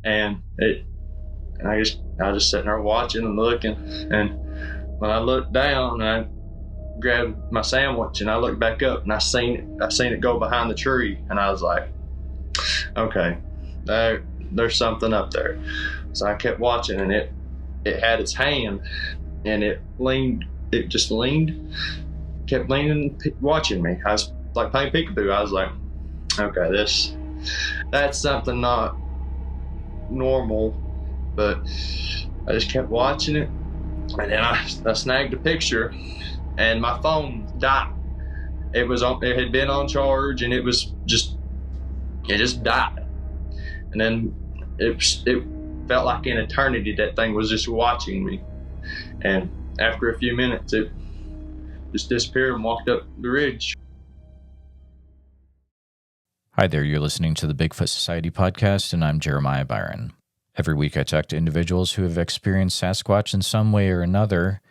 And I was just sitting there watching and looking. And when I looked down, I grabbed my sandwich and I looked back up and I seen it go behind the tree, and I was like, okay, there's something up there. So I kept watching, and it had its hand, and it just leaned, kept leaning, watching me. I was like playing peekaboo. I was like, okay, that's something not normal, but I just kept watching it, and then I snagged a picture, and my phone died. It had been on charge, and it just died. And then it felt like an eternity that thing was just watching me. And after a few minutes, it just disappeared and walked up the ridge. Hi there, you're listening to the Bigfoot Society podcast, and I'm Jeremiah Byron. Every week I talk to individuals who have experienced Sasquatch in some way or another,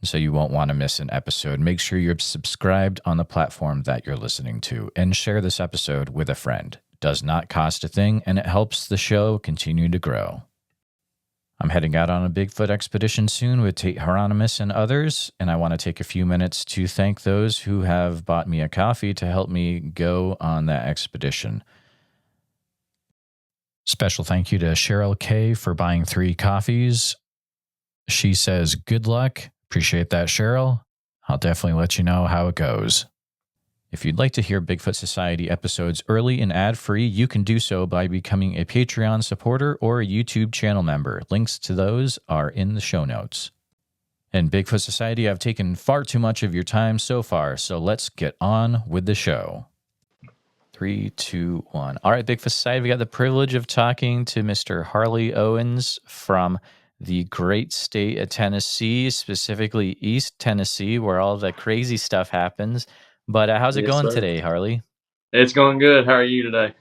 so you won't want to miss an episode. Make sure you're subscribed on the platform that you're listening to, and share this episode with a friend. It does not cost a thing, and it helps the show continue to grow. I'm heading out on a Bigfoot expedition soon with Tate Hieronymus and others, and I want to take a few minutes to thank those who have bought me a coffee to help me go on that expedition. Special thank you to Cheryl K. for buying 3 coffees. She says, good luck. Appreciate that, Cheryl. I'll definitely let you know how it goes. If you'd like to hear Bigfoot Society episodes early and ad-free, you can do so by becoming a Patreon supporter or a YouTube channel member. Links to those are in the show notes. In Bigfoot Society, I've taken far too much of your time so far, so let's get on with the show. 3, 2, 1. All right, Bigfoot Society, we got the privilege of talking to Mr. Harley Owens from the great state of Tennessee, specifically East Tennessee, where all the crazy stuff happens. But how's it going today, Harley? It's going good. How are you today?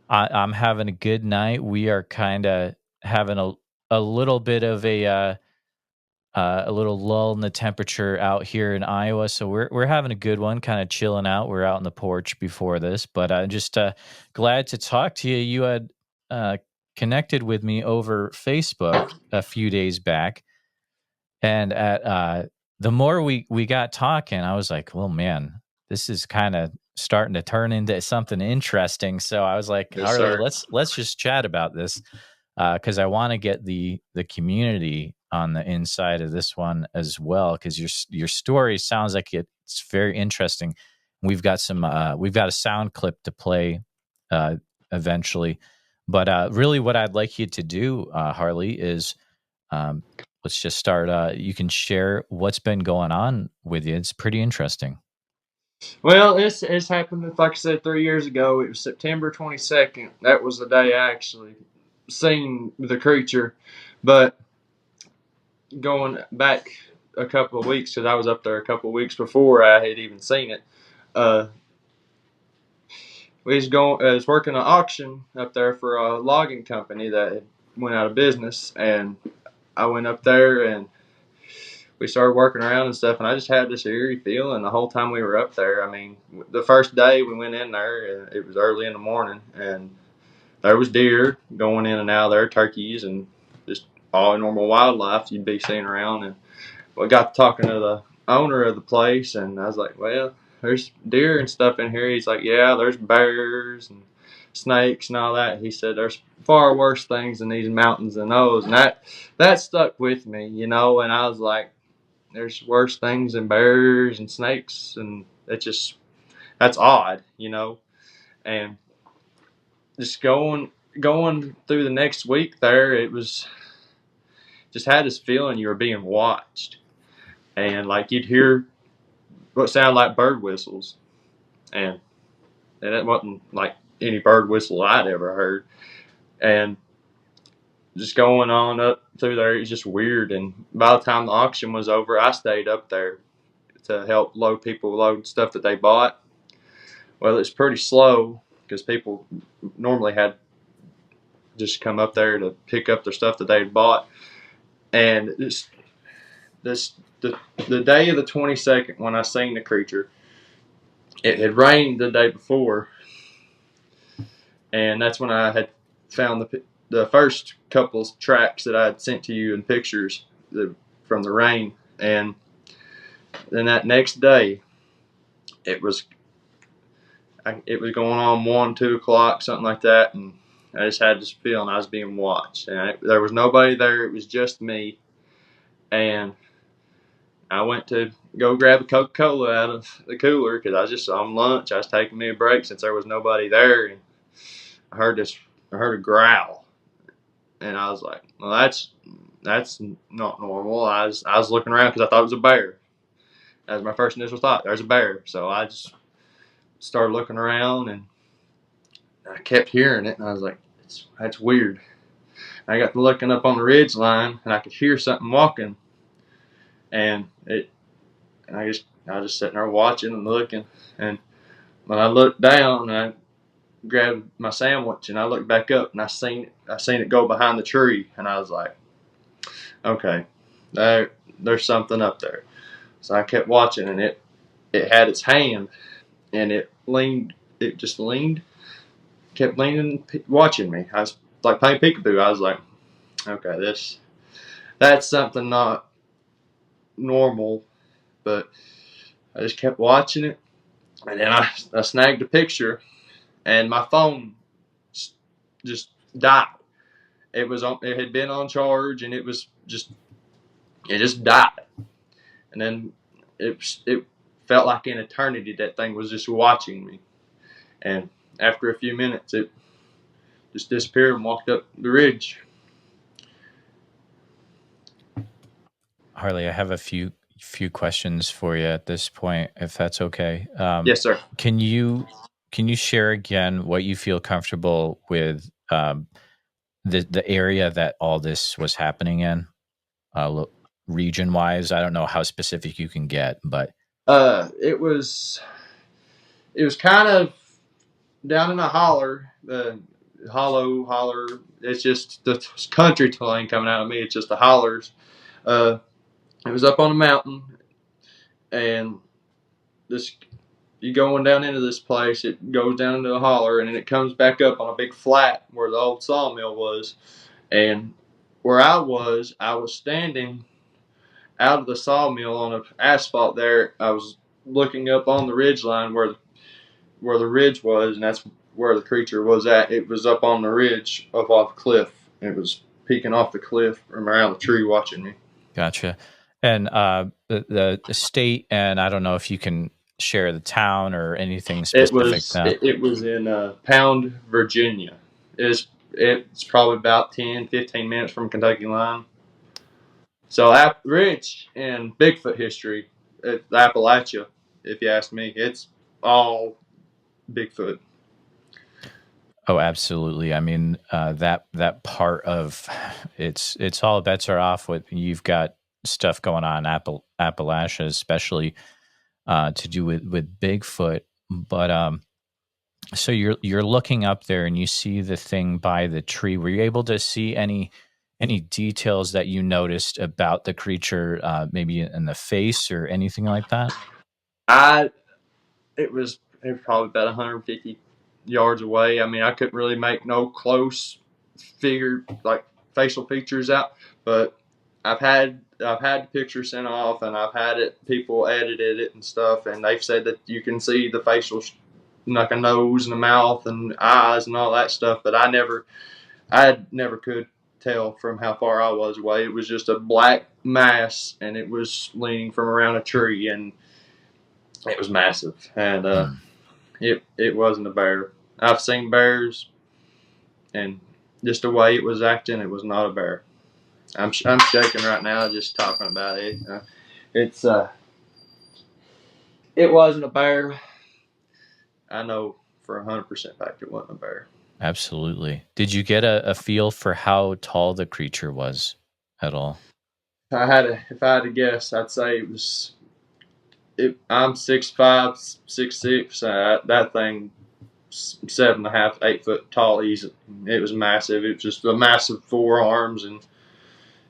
I'm having a good night. We are kind of having a little bit of a little lull in the temperature out here in Iowa, so we're having a good one, kind of chilling out. We're out on the porch before this, but I'm just glad to talk to you. You had connected with me over Facebook a few days back, and at the more we got talking, I was like, well, man, this is kind of starting to turn into something interesting. So I was like, Yes, Harley, sir. let's just chat about this, because I want to get the community on the inside of this one as well, because your story sounds like it's very interesting. We've got a sound clip to play eventually, but really what I'd like you to do, Harley, is let's just start. You can share what's been going on with you. It's pretty interesting. Well, it's happened, like I said, 3 years ago. It was September 22nd. That was the day I actually seen the creature. But going back a couple of weeks, because I was up there a couple of weeks before I had even seen it, I was working an auction up there for a logging company that had went out of business, and I went up there and we started working around and stuff, and I just had this eerie feeling the whole time we were up there. I mean, the first day we went in there, and it was early in the morning, and there was deer going in and out of there, turkeys, and just all normal wildlife you'd be seeing around. And we got talking to the owner of the place, and I was like, well, there's deer and stuff in here. He's like, yeah, there's bears and snakes and all that. He said there's far worse things in these mountains than those, and that stuck with me, and I was like, there's worse things than bears and snakes, and that's odd, and just going through the next week there, it was just had this feeling you were being watched, and like you'd hear what sounded like bird whistles, and it wasn't like any bird whistle I'd ever heard, and just going on up through there, it was just weird. And by the time the auction was over, I stayed up there to help people load stuff that they bought. Well, it's pretty slow because people normally had just come up there to pick up their stuff that they had bought. And the day of the 22nd, when I seen the creature, it had rained the day before, and that's when I had found the first couple tracks that I had sent to you in pictures from the rain, and then that next day, it was going on 1, 2 o'clock, something like that, and I just had this feeling I was being watched, and there was nobody there. It was just me, and I went to go grab a Coca-Cola out of the cooler because I was just on lunch. I was taking me a break since there was nobody there, and I heard a growl, and I was like, "Well, that's not normal." I was looking around because I thought it was a bear. That was my first initial thought. There's a bear, so I just started looking around, and I kept hearing it, and I was like, "That's weird." I got to looking up on the ridge line, and I could hear something walking, and I was just sitting there watching and looking, and when I looked down, I grabbed my sandwich and I looked back up and I seen it go behind the tree, and I was like, okay, there's something up there. So I kept watching, and it had its hand, and it just leaned, kept leaning, watching me. I was like playing peekaboo. I was like, okay, that's something not normal, but I just kept watching it, and then I snagged a picture, and my phone just died. It had been on charge, and it just died. And then it felt like an eternity that thing was just watching me. And after a few minutes, it just disappeared and walked up the ridge. Harley, I have a few questions for you at this point, if that's okay. Yes, sir. Can you share again what you feel comfortable with the area that all this was happening in, region wise? I don't know how specific you can get, but It was kind of down in a holler, the hollow holler. It's just the country twang coming out of me. It's just the hollers. It was up on a mountain, and this you going down into this place. It goes down into a holler, and then it comes back up on a big flat where the old sawmill was. And where I was standing out of the sawmill on an asphalt there. I was looking up on the ridge line where the ridge was, and that's where the creature was at. It was up on the ridge up off the cliff. It was peeking off the cliff from around the tree watching me. gotcha. And the state, and I don't know if you can share the town or anything specific. It was in Pound, Virginia. It's probably about 10, 15 minutes from Kentucky line. So rich in Bigfoot history, Appalachia, if you ask me, it's all Bigfoot. Oh, absolutely. I mean, that part of it's all bets are off. With you've got stuff going on in Appalachia, especially to do with Bigfoot. But so you're looking up there and you see the thing by the tree. Were you able to see any details that you noticed about the creature, maybe in the face or anything like that? I it was probably about 150 yards away. I mean, I couldn't really make no close figure like facial features out, but I've had the picture sent off, and I've had people edited it and stuff, and they've said that you can see the facial, like a nose and a mouth and eyes and all that stuff. But I never could tell from how far I was away. It was just a black mass, and it was leaning from around a tree, and it was massive. And it wasn't a bear. I've seen bears, and just the way it was acting, it was not a bear. I'm shaking right now just talking about it. It's it wasn't a bear. I know for 100% fact it wasn't a bear. Absolutely. Did you get a feel for how tall the creature was at all? If I had to guess, I'd say it was. I'm 6'5", 6'6". That thing 7.5, 8 foot tall. Easy. It was massive. It was just a massive forearms, and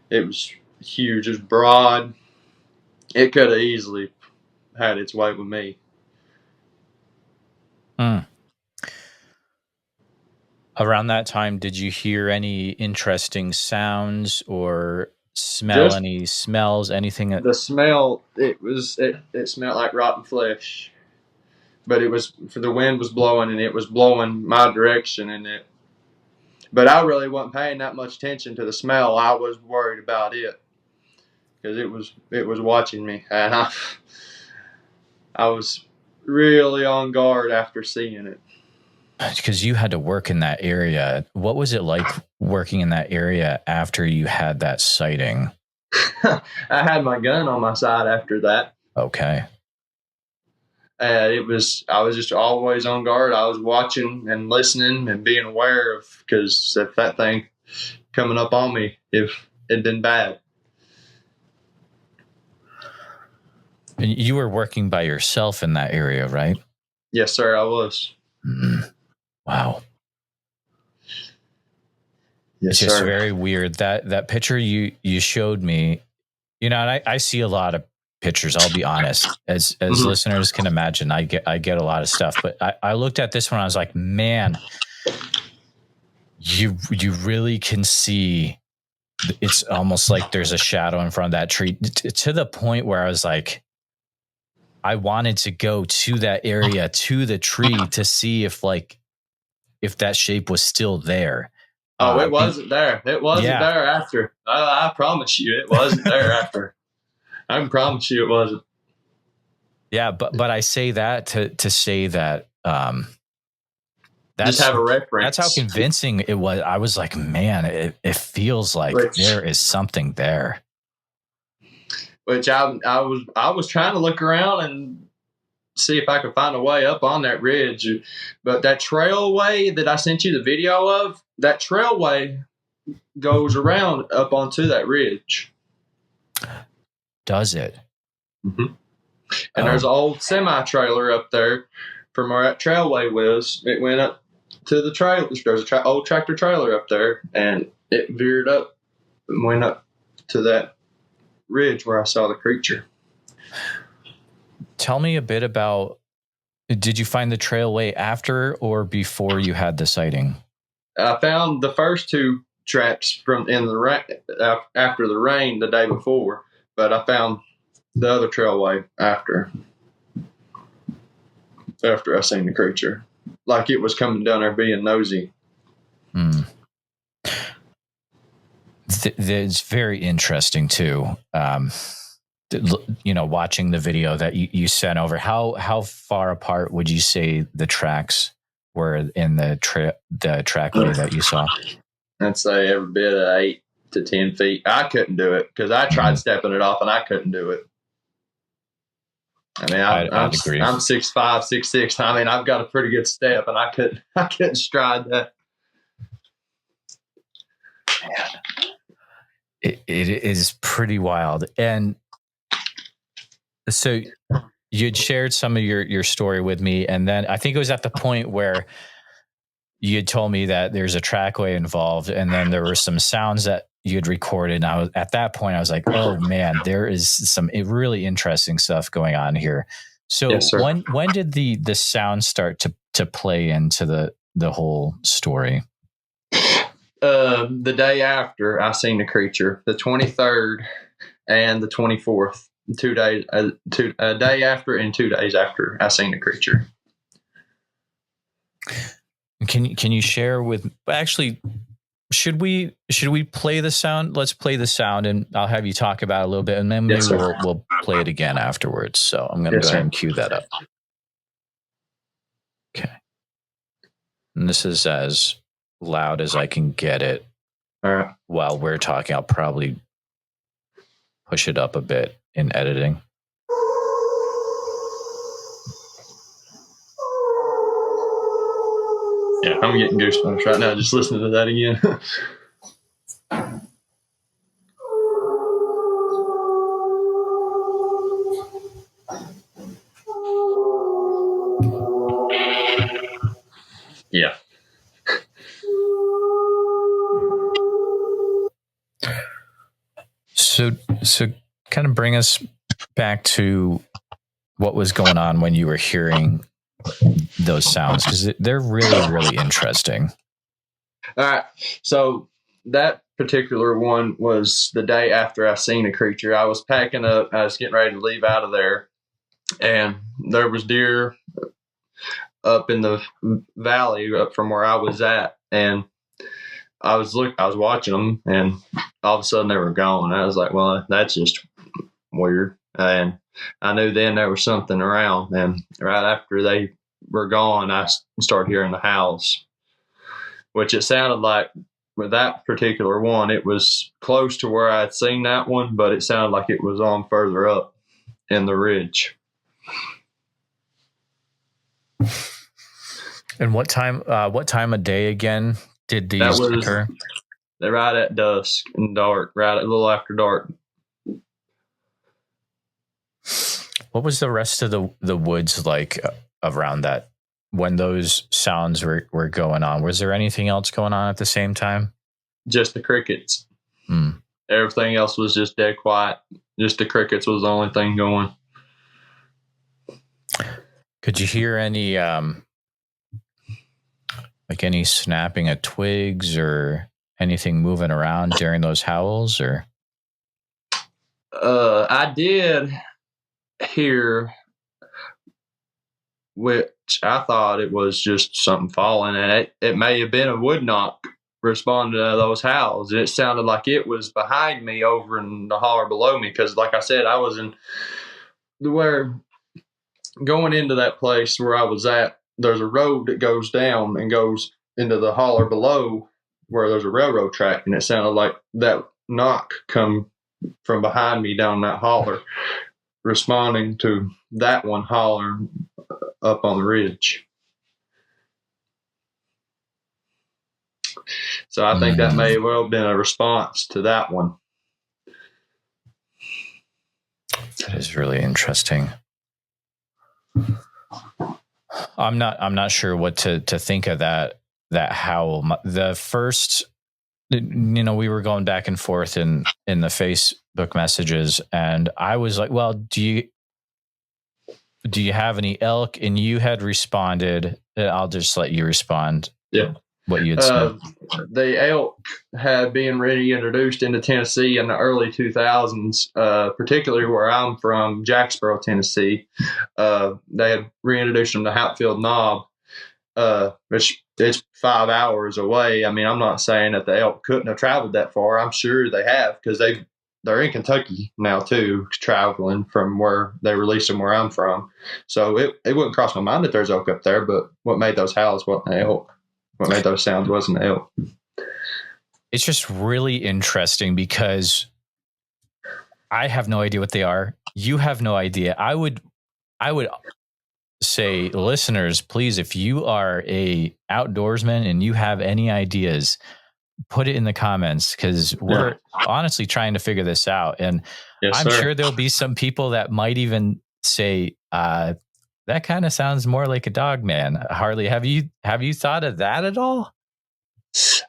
it was huge. It was broad. It could have easily had its way with me. Around that time, did you hear any interesting sounds or smell Just any smells, anything? the smell. It smelled like rotten flesh, but it was the wind was blowing and it was blowing my direction and it. But I really wasn't paying that much attention to the smell. I was worried about it because it was watching me, and I was really on guard after seeing it. Because you had to work in that area. What was it like working in that area after you had that sighting? I had my gun on my side after that. Okay. I was just always on guard. I was watching and listening and being aware of, because if that thing coming up on me, if it'd been bad. And you were working by yourself in that area, right? Yes, sir, I was. Mm. Wow. Yes, it's just sir. very weird. That picture you showed me, and I see a lot of pictures, I'll be honest. As listeners can imagine, I get a lot of stuff. But I looked at this one, I was like, man, you really can see. It's almost like there's a shadow in front of that tree, to the point where I was like, I wanted to go to that area, to the tree, to see if that shape was still there. Oh, it wasn't there. It wasn't there after. I promise you, it wasn't there after. I can promise you it wasn't. Yeah, but I say that to say that just have a reference. That's how convincing it was. I was like, man, it feels like there is something there. Which I was trying to look around and see if I could find a way up on that ridge, but that trailway that I sent you the video of, that trailway goes around up onto that ridge. Does it? Mm-hmm. And there's an old semi-trailer up there from where that trailway was. It went up to the trailer. There's an old tractor trailer up there, and it veered up and went up to that ridge where I saw the creature. Tell me a bit about, did you find the trailway after or before you had the sighting? I found the first two tracks after the rain the day before, but I found the other trailway after I seen the creature. Like it was coming down there being nosy. It's very interesting too. Watching the video that you sent over, how far apart would you say the tracks were in the trackway that you saw? I'd say every bit of 8 to 10 feet. I couldn't do it because I tried stepping it off and I couldn't do it. I mean, I'm 6'5", 6'6". I mean, I've got a pretty good step, and I couldn't stride that. Man, it is pretty wild. And so you'd shared some of your story with me, and then I think it was at the point where you had told me that there's a trackway involved, and then there were some sounds that you had recorded. And at that point, I was like, oh man, there is some really interesting stuff going on here. So yes, when did the sound start to play into the whole story? The day after I seen the creature, the 23rd and the 24th, 2 days, a day after and 2 days after I seen the creature. Can you share with, actually, should we play the sound? Let's play the sound, and I'll have you talk about it a little bit, and then maybe we'll play it again afterwards. So I'm going to go ahead and cue that up. Okay. And this is as loud as I can get it. All right. While we're talking, I'll probably push it up a bit in editing. Yeah, I'm getting goosebumps right now just listening to that again. Yeah. So kind of bring us back to what was going on when you were hearing those sounds, because they're really, really interesting. All right. So that particular one was the day after I seen a creature. I was packing up. I was getting ready to leave out of there, and there was deer up in the valley up from where I was at, and I was watching them, and all of a sudden they were gone. I was like, well, that's just weird. And I knew then there was something around. And right after they were gone, I started hearing the howls, which it sounded like with that particular one, it was close to where I'd seen that one, but it sounded like it was on further up in the ridge. And what time of day again did these occur? They're right at dusk and dark, right at a little after dark. What was the rest of the woods like around that when those sounds were going on? Was there anything else going on at the same time? Just the crickets. Everything else was just dead quiet. Just the crickets was the only thing going. Could you hear any like any snapping of twigs or anything moving around during those howls? Or I did hear, which I thought it was just something falling, and it may have been a wood knock responding to those howls. It sounded like it was behind me over in the holler below me, because like I said, I was in where going into that place where I was at, there's a road that goes down and goes into the holler below where there's a railroad track, and it sounded like that knock come from behind me down that holler, responding to that one holler up on the ridge. So I think that may well have been a response to that one. That is really interesting. I'm not sure what to think of that howl. The first, we were going back and forth in the Facebook messages, and I was like, well, do you have any elk? And you had responded. I'll just let you respond. Yeah. What you had said. The elk had been reintroduced into Tennessee in the early 2000s, particularly where I'm from, Jacksboro, Tennessee. They had reintroduced them to Hatfield Knob, which it's 5 hours away. I mean, I'm not saying that the elk couldn't have traveled that far. I'm sure they have, because they're in Kentucky now too, traveling from where they released them where I'm from. So it wouldn't cross my mind that there's elk up there, but what made those howls wasn't the elk. What made those sounds wasn't the elk. It's just really interesting because I have no idea what they are. You have no idea. I would say, listeners, please, if you are a outdoorsman and you have any ideas, put it in the comments, because we're honestly trying to figure this out. And I'm sure there'll be some people that might even say, that kind of sounds more like a dog man. Harley, have you thought of that at all?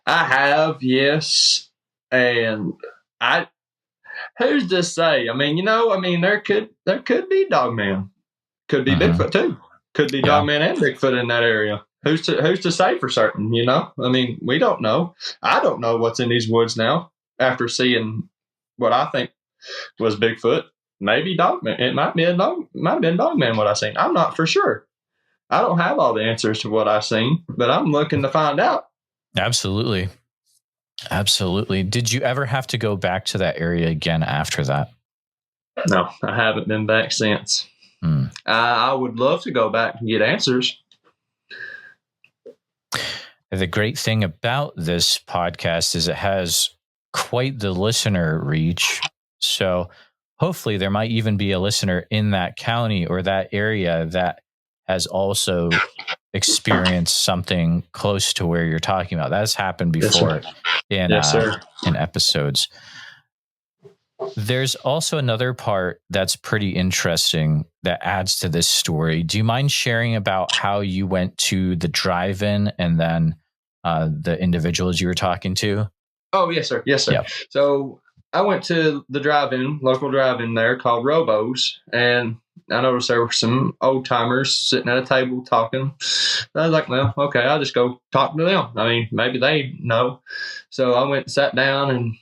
I have, yes. And who's to say? I mean, there could be dog man. Could be Bigfoot too. Could be dog man and Bigfoot in that area. Who's to say for certain, I mean, we don't know. I don't know what's in these woods now after seeing what I think was Bigfoot. Maybe dogman. It might have been dogman what I seen. I'm not for sure. I don't have all the answers to what I seen, but I'm looking to find out. Absolutely. Did you ever have to go back to that area again after that? No, I haven't been back since. I would love to go back and get answers. The great thing about this podcast is it has quite the listener reach. So hopefully there might even be a listener in that county or that area that has also experienced something close to where you're talking about. That's happened before in episodes. There's also another part that's pretty interesting that adds to this story. Do you mind sharing about how you went to the drive-in and then the individuals you were talking to? Oh, yes, sir. Yes, sir. Yep. So I went to the local drive-in there called Robo's, and I noticed there were some old timers sitting at a table talking. I was like, well, okay, I'll just go talk to them. I mean, maybe they know. So I went and sat down, and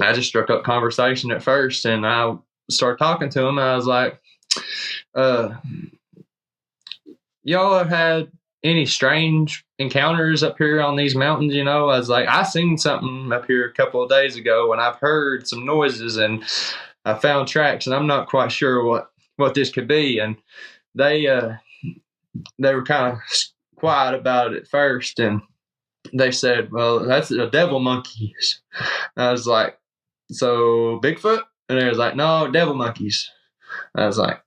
I just struck up conversation at first, and I started talking to them. And I was like, uh, y'all have had any strange encounters up here on these mountains? You know, I was like, I seen something up here a couple of days ago, and I've heard some noises, and I found tracks, and I'm not quite sure what this could be. And they were kind of quiet about it at first, and they said, well, that's the devil monkeys. I was like, so Bigfoot? And they was like, no, devil monkeys. I was like,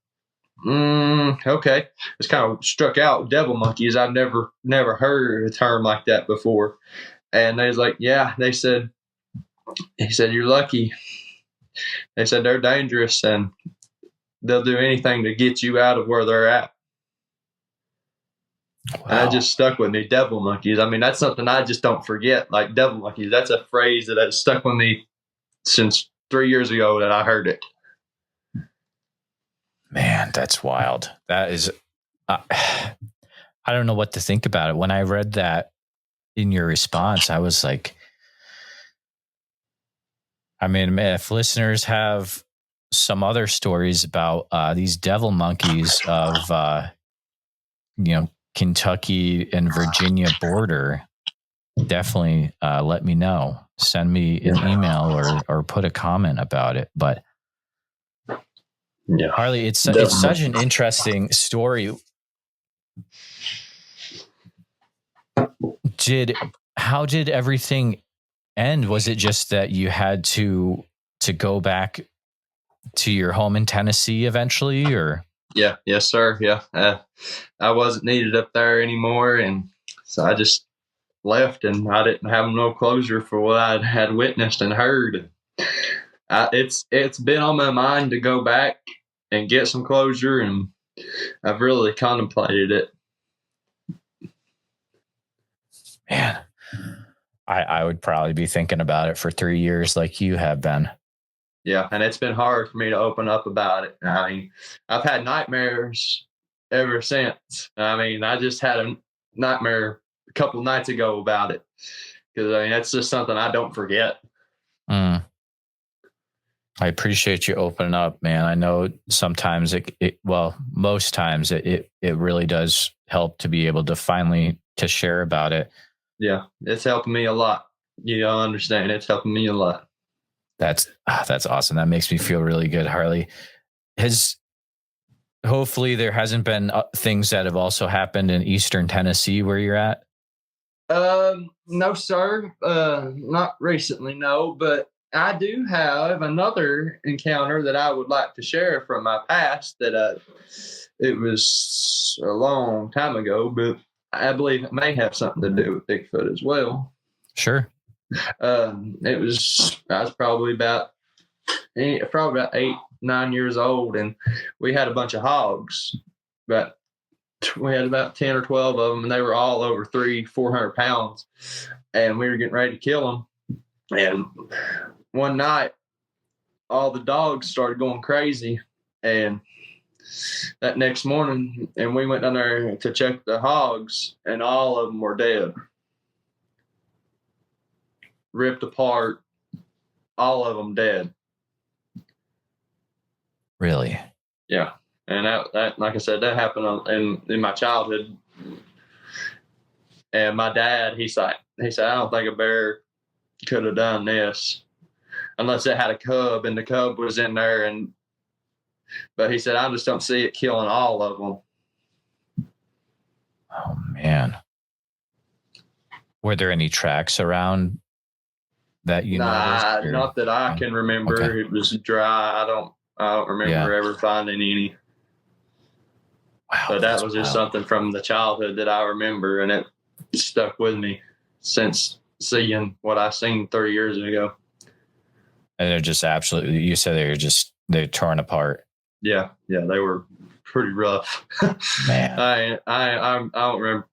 okay. It's kind of struck out, devil monkeys. I've never heard a term like that before. And they was like, yeah. He said, you're lucky. They said they're dangerous and they'll do anything to get you out of where they're at. Wow. And that just stuck with me, devil monkeys. I mean, that's something I just don't forget. Like devil monkeys, that's a phrase that has stuck with me since 3 years ago that I heard it. Man, that's wild. That is, I don't know what to think about it. When I read that in your response, I was like, I mean, if listeners have some other stories about these devil monkeys of, Kentucky and Virginia border, definitely let me know. Send me an email or put a comment about it. But yeah, Harley, it's such an interesting story. How did everything end? Was it just that you had to go back to your home in Tennessee eventually, or? Yeah, yes, sir. Yeah, I wasn't needed up there anymore, and so I just left, and I didn't have no closure for what I had witnessed and heard. It's been on my mind to go back and get some closure, and I've really contemplated it. Man, I would probably be thinking about it for 3 years like you have been. Yeah, and it's been hard for me to open up about it. I mean, I've had nightmares ever since. I mean, I just had a nightmare a couple nights ago about it because, I mean, that's just something I don't forget. I appreciate you opening up, man. I know sometimes most times it really does help to be able to finally to share about it. Yeah, it's helping me a lot. You don't understand. It's helping me a lot. That's awesome. That makes me feel really good, Harley. Hopefully there hasn't been things that have also happened in Eastern Tennessee where you're at. No, sir. Not recently, no, but I do have another encounter that I would like to share from my past that it was a long time ago, but I believe it may have something to do with Bigfoot as well. Sure. I was probably about 8, 9 years old, and we had a bunch of hogs, but we had about 10 or 12 of them, and they were all over 300-400 pounds, and we were getting ready to kill them. And one night, all the dogs started going crazy, and that next morning, and we went down there to check the hogs, and all of them were dead, ripped apart, all of them dead. Really? Yeah. And that like I said, that happened in my childhood. And my dad, he said, I don't think a bear could have done this unless it had a cub and the cub was in there. But he said, I just don't see it killing all of them. Oh man. Were there any tracks around that you noticed? Not that I can remember. Okay. It was dry. I don't remember ever finding any. Wow, but that was just something from the childhood that I remember, and it stuck with me since seeing what I seen 30 years ago. And they're just absolutely, you said they're torn apart. Yeah, they were pretty rough. Man. I don't remember.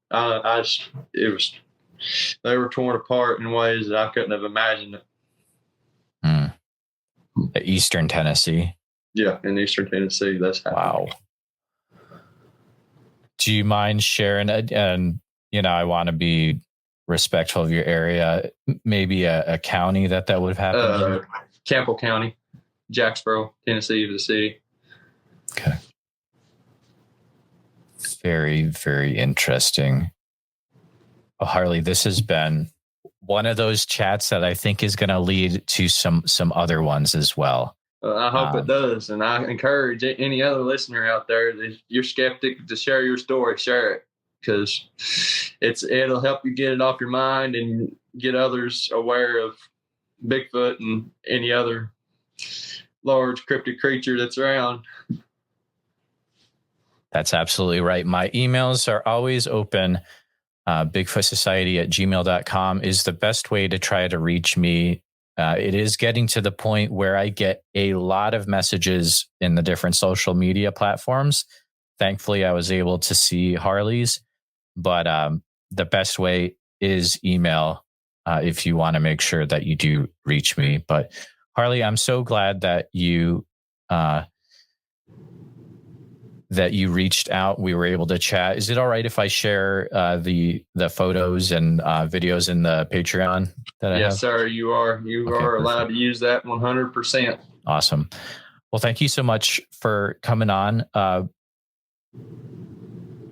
They were torn apart in ways that I couldn't have imagined it. Eastern Tennessee. Yeah, in Eastern Tennessee, that's happened. Wow. Do you mind sharing it? And, I want to be respectful of your area. Maybe a county that would have happened in? Campbell County, Jacksboro, Tennessee, the city. Okay. Very, very interesting. Well, Harley, this has been one of those chats that I think is going to lead to some other ones as well. I hope it does, and I encourage any other listener out there that you're skeptic to share your story, share it, because it'll help you get it off your mind and get others aware of Bigfoot and any other large cryptid creature that's around. That's absolutely right. My emails are always open. BigfootSociety@gmail.com is the best way to try to reach me. It is getting to the point where I get a lot of messages in the different social media platforms. Thankfully, I was able to see Harley's, but the best way is email if you want to make sure that you do reach me. But Harley, I'm so glad that you reached out. We were able to chat. Is it all right if I share the photos and videos in the Patreon that I have? Yes, sir. You are allowed to use that 100%. Awesome. Well, thank you so much for coming on.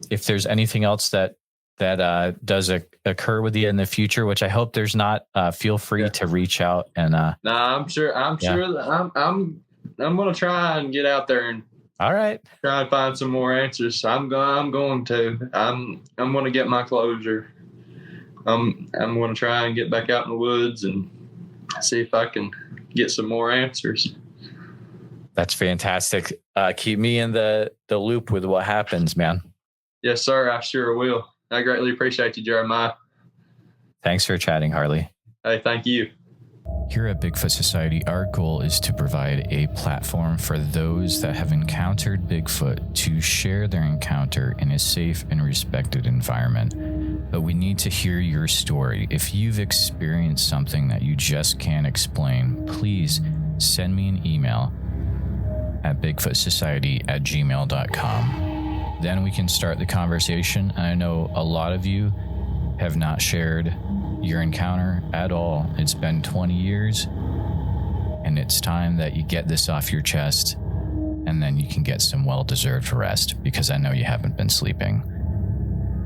If there's anything else that does occur with you in the future, which I hope there's not, feel free to reach out. And I'm sure that I'm going to try and get out there and all right, try and find some more answers. I'm going to get my closure. I'm going to try and get back out in the woods and see if I can get some more answers. That's fantastic. Keep me in the loop with what happens, man. Yes, sir. I sure will. I greatly appreciate you, Jeremiah. Thanks for chatting, Harley. Hey, thank you. Here at Bigfoot Society, our goal is to provide a platform for those that have encountered Bigfoot to share their encounter in a safe and respected environment. But we need to hear your story. If you've experienced something that you just can't explain, please send me an email at bigfootsociety@gmail.com. Then we can start the conversation. And I know a lot of you have not shared your encounter at all. It's been 20 years, and it's time that you get this off your chest, and then you can get some well-deserved rest, because I know you haven't been sleeping.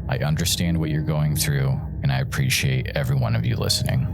I understand what you're going through, and I appreciate every one of you listening.